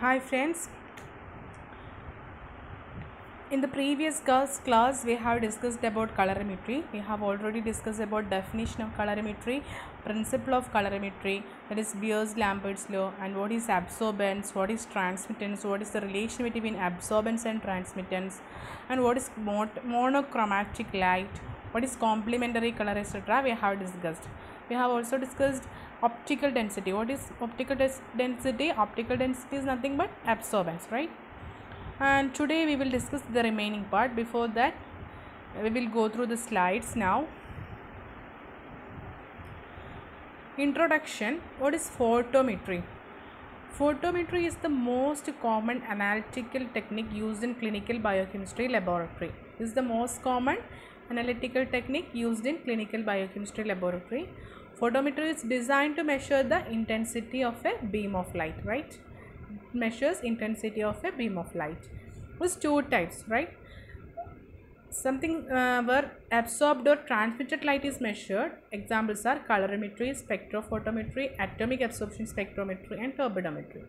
Hi friends, in the previous class we have discussed about colorimetry. We have already discussed about definition of colorimetry, principle of colorimetry, that is Beers-Lambert's law, and what is absorbance, what is transmittance, what is the relation between absorbance and transmittance, and what is monochromatic light, what is complementary color, etc. We have discussed. We have also discussed optical density. What is optical density? Optical density is nothing but absorbance, right? And today we will discuss the remaining part. Before that, we will go through the slides now. Introduction. What is photometry? Photometry is the most common analytical technique used in clinical biochemistry laboratory. This is the most common analytical technique used in clinical biochemistry laboratory. Photometry is designed to measure the intensity of a beam of light, right? Measures intensity of a beam of light. There's two types, right? Something where absorbed or transmitted light is measured. Examples are colorimetry, spectrophotometry, atomic absorption spectrometry, and turbidometry.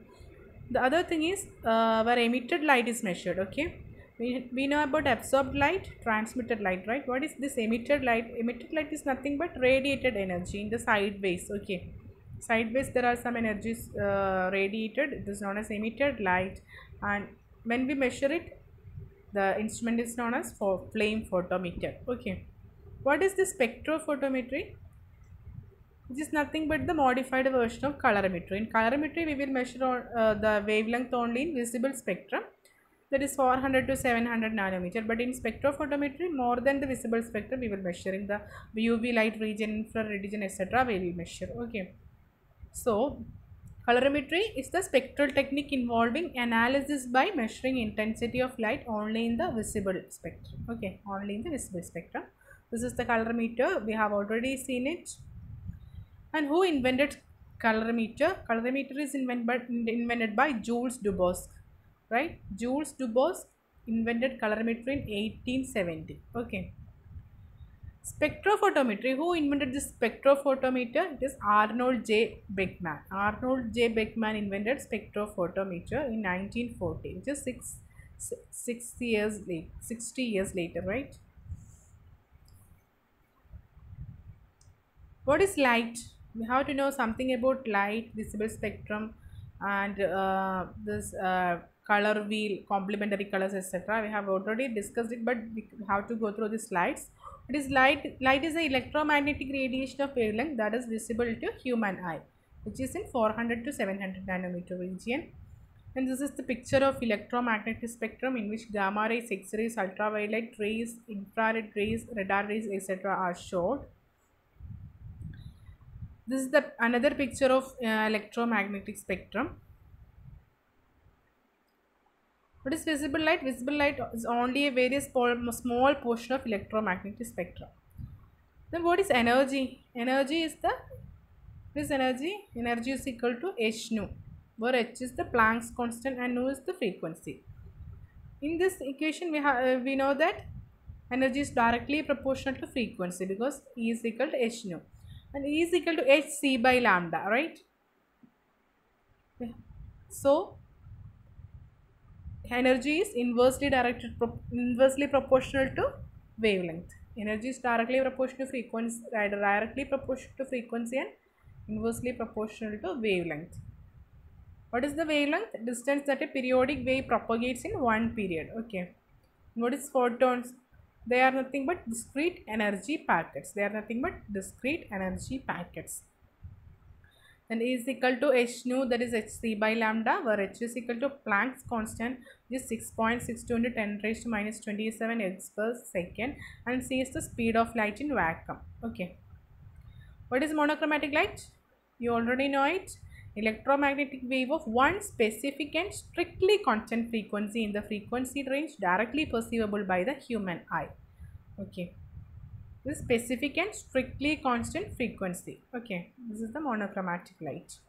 The other thing is where emitted light is measured. Okay, we know about absorbed light, transmitted light, right? What is this emitted light? Emitted light is nothing but radiated energy in the sideways. Okay, sideways there are some energies radiated. It is known as emitted light, and when we measure it, the instrument is known as flame photometer. Okay, what is the spectrophotometry? Which is nothing but the modified version of colorimetry. In colorimetry, we will measure the wavelength only in visible spectrum, that is 400 to 700 nanometer. But in spectrophotometry, more than the visible spectrum, we will measure in the UV light region, infrared region, etc. We will measure. Okay, so colorimetry is the spectral technique involving analysis by measuring intensity of light only in the visible spectrum. Okay, only in the visible spectrum. This is the colorimeter. We have already seen it. And who invented colorimeter? Colorimeter is invented by Jules Dubosc, right? Jules Dubosc invented colorimetry in 1870. Okay. Spectrophotometry. Who invented this spectrophotometer? It is Arnold J. Beckman. Arnold J. Beckman invented spectrophotometer in 1940, which is 60 years later, right? What is light? We have to know something about light, visible spectrum, and this color wheel, complementary colors, etc. We have already discussed it, but we have to go through the slides. It is light. Light is the electromagnetic radiation of wavelength that is visible to human eye, which is in 400 to 700 nanometer region. And this is the picture of electromagnetic spectrum, in which gamma rays, X-rays, ultraviolet rays, infrared rays, radar rays, etc. are shown. This is the another picture of electromagnetic spectrum. What is visible light? Visible light is only a very small portion of electromagnetic spectrum. Then what is energy? Energy is energy. Energy is equal to h nu, where h is the Planck's constant and nu is the frequency. In this equation, we know that energy is directly proportional to frequency, because E is equal to h nu, and E is equal to h c by lambda, right? So energy is inversely proportional to wavelength. Energy is directly proportional to frequency, directly proportional to frequency, and inversely proportional to wavelength. What is the wavelength? Distance that a periodic wave propagates in one period. Okay. What is photons? They are nothing but discrete energy packets. They are nothing but discrete energy packets. Then E is equal to h nu, that is hc by lambda, where h is equal to Planck's constant, which is 6.62 into 10 raised to minus 27 eggs per second, and c is the speed of light in vacuum. Okay. What is monochromatic light? You already know it. Electromagnetic wave of one specific and strictly constant frequency in the frequency range directly perceivable by the human eye. Okay. This specific and strictly constant frequency. Okay, this is the monochromatic light.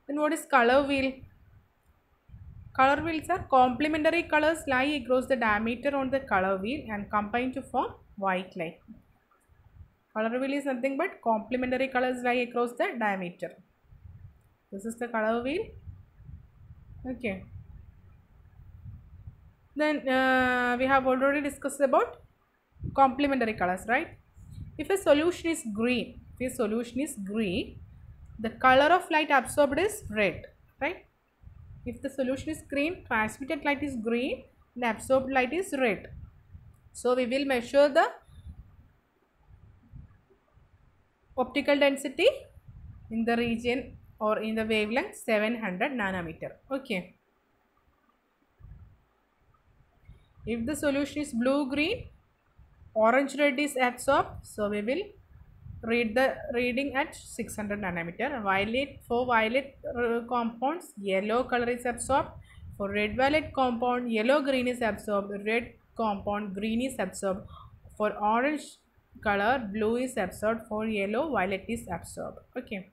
Then what is color wheel? Color wheels are complementary colors lie across the diameter on the color wheel and combine to form white light. Color wheel is nothing but complementary colors lie across the diameter. This is the color wheel. Okay. Then we have already discussed about complementary colors, right? If a solution is green, the color of light absorbed is red, right? If the solution is green, transmitted light is green and absorbed light is red. So we will measure the optical density in the region or in the wavelength 700 nanometer. Okay. If the solution is blue green, orange red is absorbed, so we will read the reading at 600 nanometer. Violet, for violet compounds, yellow color is absorbed. For red violet compound, yellow green is absorbed. Red compound, green is absorbed. For orange color, blue is absorbed. For yellow, violet is absorbed. Okay.